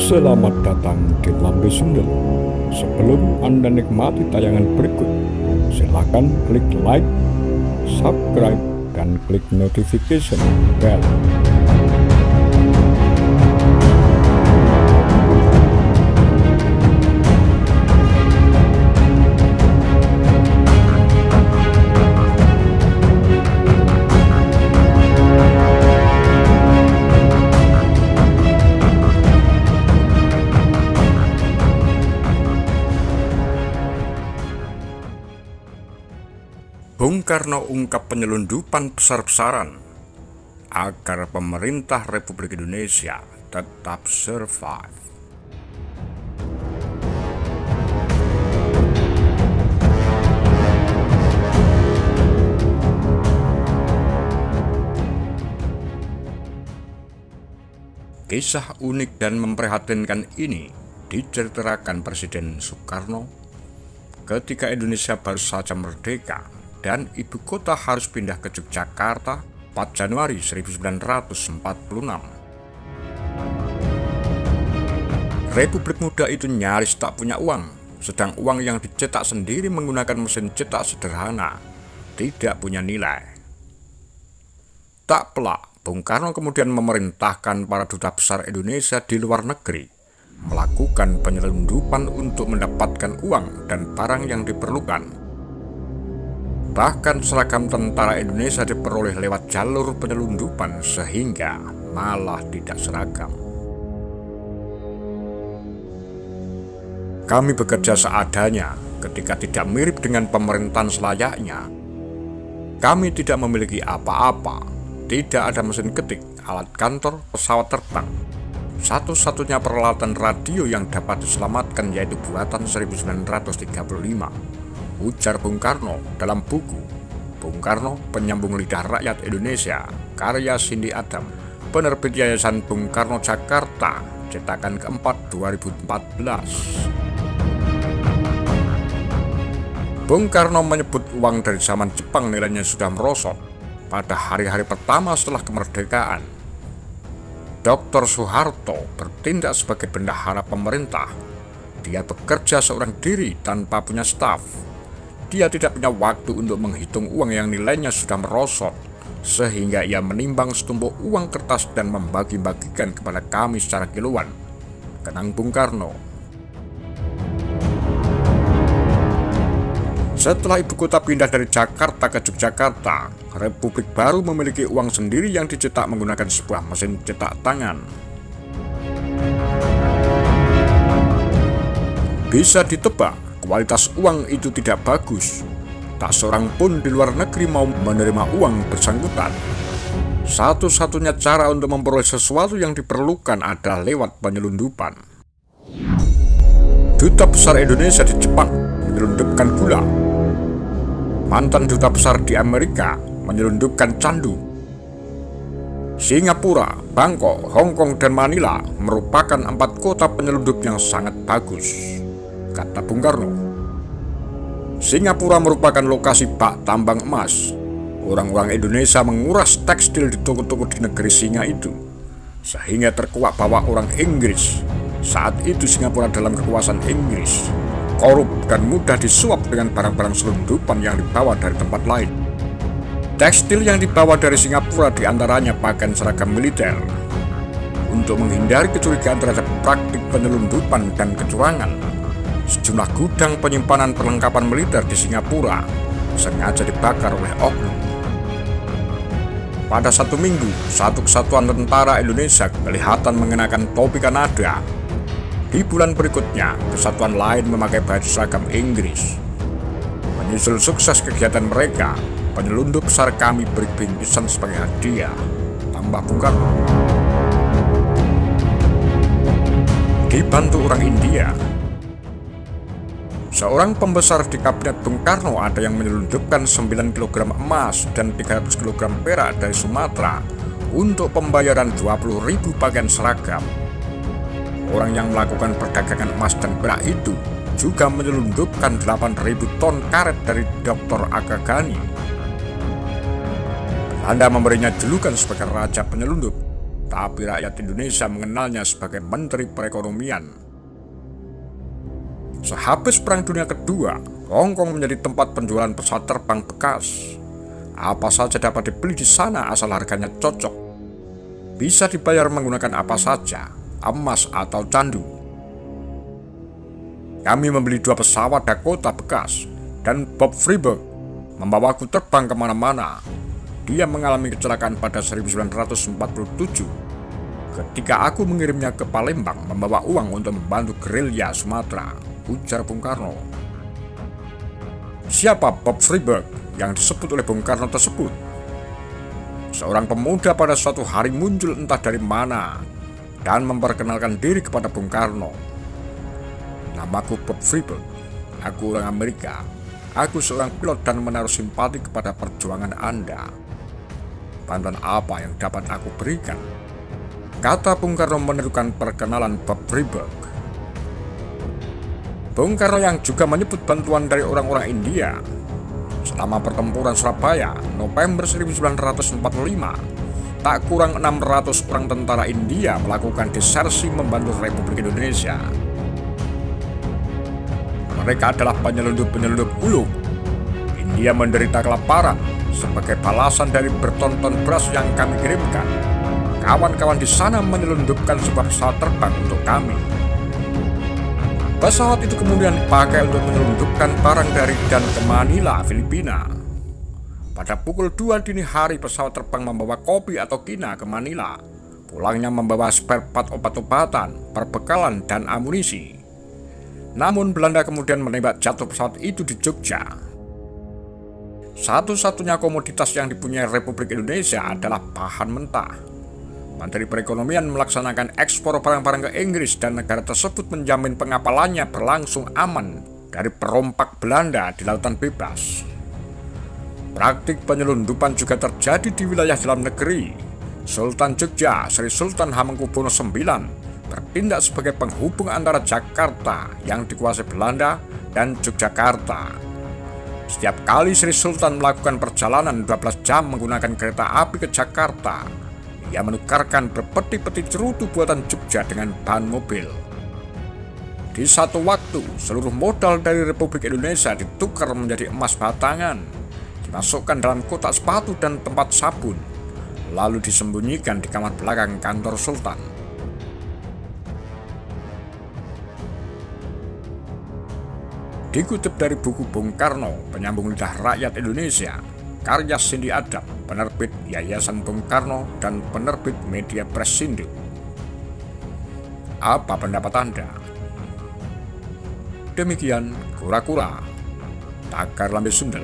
Selamat datang di Lambe Sundel. Sebelum Anda nikmati tayangan berikut, silakan klik like, subscribe, dan klik notification bell. Bung Karno ungkap penyelundupan besar-besaran agar pemerintah Republik Indonesia tetap survive. Kisah unik dan memprihatinkan ini diceritakan Presiden Soekarno ketika Indonesia baru saja merdeka dan ibu kota harus pindah ke Yogyakarta 4 Januari 1946. Republik muda itu nyaris tak punya uang, sedang uang yang dicetak sendiri menggunakan mesin cetak sederhana tidak punya nilai. Tak pelak, Bung Karno kemudian memerintahkan para duta besar Indonesia di luar negeri melakukan penyelundupan untuk mendapatkan uang dan barang yang diperlukan. Bahkan seragam tentara Indonesia diperoleh lewat jalur penyelundupan sehingga malah tidak seragam. Kami bekerja seadanya ketika tidak mirip dengan pemerintahan selayaknya. Kami tidak memiliki apa-apa, tidak ada mesin ketik, alat kantor, pesawat terbang. Satu-satunya peralatan radio yang dapat diselamatkan yaitu buatan 1935. Ujar Bung Karno dalam buku Bung Karno Penyambung Lidah Rakyat Indonesia karya Cindy Adam, penerbit Yayasan Bung Karno Jakarta, cetakan keempat 2014. Bung Karno menyebut uang dari zaman Jepang nilainya sudah merosot pada hari-hari pertama setelah kemerdekaan. Dr. Soeharto bertindak sebagai bendahara pemerintah. Dia bekerja seorang diri tanpa punya staf. Dia tidak punya waktu untuk menghitung uang yang nilainya sudah merosot, sehingga ia menimbang setumpuk uang kertas dan membagi-bagikan kepada kami secara kiloan, kenang Bung Karno. Setelah ibu kota pindah dari Jakarta ke Yogyakarta, Republik baru memiliki uang sendiri yang dicetak menggunakan sebuah mesin cetak tangan. Bisa ditebak, kualitas uang itu tidak bagus. Tak seorang pun di luar negeri mau menerima uang bersangkutan. Satu-satunya cara untuk memperoleh sesuatu yang diperlukan adalah lewat penyelundupan. Duta besar Indonesia di Jepang menyelundupkan gula. Mantan duta besar di Amerika menyelundupkan candu. Singapura, Bangkok, Hong Kong, dan Manila merupakan 4 kota penyelundup yang sangat bagus, kata Bung Karno. Singapura merupakan lokasi bak tambang emas. Orang-orang Indonesia menguras tekstil di toko-toko di negeri Singa itu, sehingga terkuak bahwa orang Inggris. Saat itu Singapura dalam kekuasaan Inggris, korup dan mudah disuap dengan barang-barang selundupan yang dibawa dari tempat lain. Tekstil yang dibawa dari Singapura diantaranya pakaian seragam militer. Untuk menghindari kecurigaan terhadap praktik penyelundupan dan kecurangan, sejumlah gudang penyimpanan perlengkapan militer di Singapura sengaja dibakar oleh oknum. Pada satu minggu, satu kesatuan tentara Indonesia kelihatan mengenakan topi Kanada. Di bulan berikutnya, kesatuan lain memakai baju seragam Inggris. Menyusul sukses kegiatan mereka, penyelundup besar kami beri bingkisan sebagai hadiah, tambah Bung Karno. Dibantu orang India, seorang pembesar di kabinet Bung Karno ada yang menyelundupkan 9 kg emas dan 300 kg perak dari Sumatera untuk pembayaran 20.000 pakaian seragam. Orang yang melakukan perdagangan emas dan perak itu juga menyelundupkan 8.000 ton karet dari Dr. Aga Ghani. Belanda memberinya julukan sebagai Raja Penyelundup. tapi rakyat Indonesia mengenalnya sebagai Menteri Perekonomian. Sehabis Perang Dunia Kedua, Hong Kong menjadi tempat penjualan pesawat terbang bekas. Apa saja dapat dibeli di sana asal harganya cocok. Bisa dibayar menggunakan apa saja, emas atau candu. Kami membeli 2 pesawat Dakota bekas, dan Bob Freiberg membawaku terbang kemana-mana. Dia mengalami kecelakaan pada 1947 ketika aku mengirimnya ke Palembang membawa uang untuk membantu gerilya Sumatera, ujar Bung Karno. Siapa Bob Freiberg yang disebut oleh Bung Karno tersebut? Seorang pemuda pada suatu hari muncul entah dari mana dan memperkenalkan diri kepada Bung Karno. Namaku Bob Freiberg, aku orang Amerika. Aku seorang pilot dan menaruh simpati kepada perjuangan Anda. Bantuan apa yang dapat aku berikan? Kata Bung Karno menirukan perkenalan Bob Freiberg. Bung Karno yang juga menyebut bantuan dari orang-orang India. Selama pertempuran Surabaya, November 1945, tak kurang 600 orang tentara India melakukan desersi membantu Republik Indonesia. Mereka adalah penyelundup-penyelundup ulung. India menderita kelaparan. Sebagai balasan dari bertonton beras yang kami kirimkan, kawan-kawan di sana menyelundupkan sebuah pesawat terbang untuk kami. Pesawat itu kemudian dipakai untuk menyelundupkan barang dari dan ke Manila, Filipina. Pada pukul 2 dini hari pesawat terbang membawa kopi atau kina ke Manila. Pulangnya membawa spare part obat-obatan, perbekalan, dan amunisi. Namun Belanda kemudian menembak jatuh pesawat itu di Jogja. Satu-satunya komoditas yang dipunyai Republik Indonesia adalah bahan mentah. Menteri Perekonomian melaksanakan ekspor barang-barang ke Inggris dan negara tersebut menjamin pengapalannya berlangsung aman dari perompak Belanda di Lautan Bebas. Praktik penyelundupan juga terjadi di wilayah dalam negeri. Sultan Jogja, Sri Sultan Hamengkubuwono IX, bertindak sebagai penghubung antara Jakarta yang dikuasai Belanda dan Yogyakarta. Setiap kali Sri Sultan melakukan perjalanan 12 jam menggunakan kereta api ke Jakarta, ia menukarkan berpeti-peti cerutu buatan Jogja dengan ban mobil. Di satu waktu, seluruh modal dari Republik Indonesia ditukar menjadi emas batangan, dimasukkan dalam kotak sepatu dan tempat sabun, lalu disembunyikan di kamar belakang kantor Sultan. Dikutip dari buku Bung Karno, Penyambung Lidah Rakyat Indonesia, karya Cindy Adam, penerbit Yayasan Bung Karno dan penerbit Media Pressindo. Apa pendapat Anda? Demikian Kura-Kura, Takar Lambe Sundel.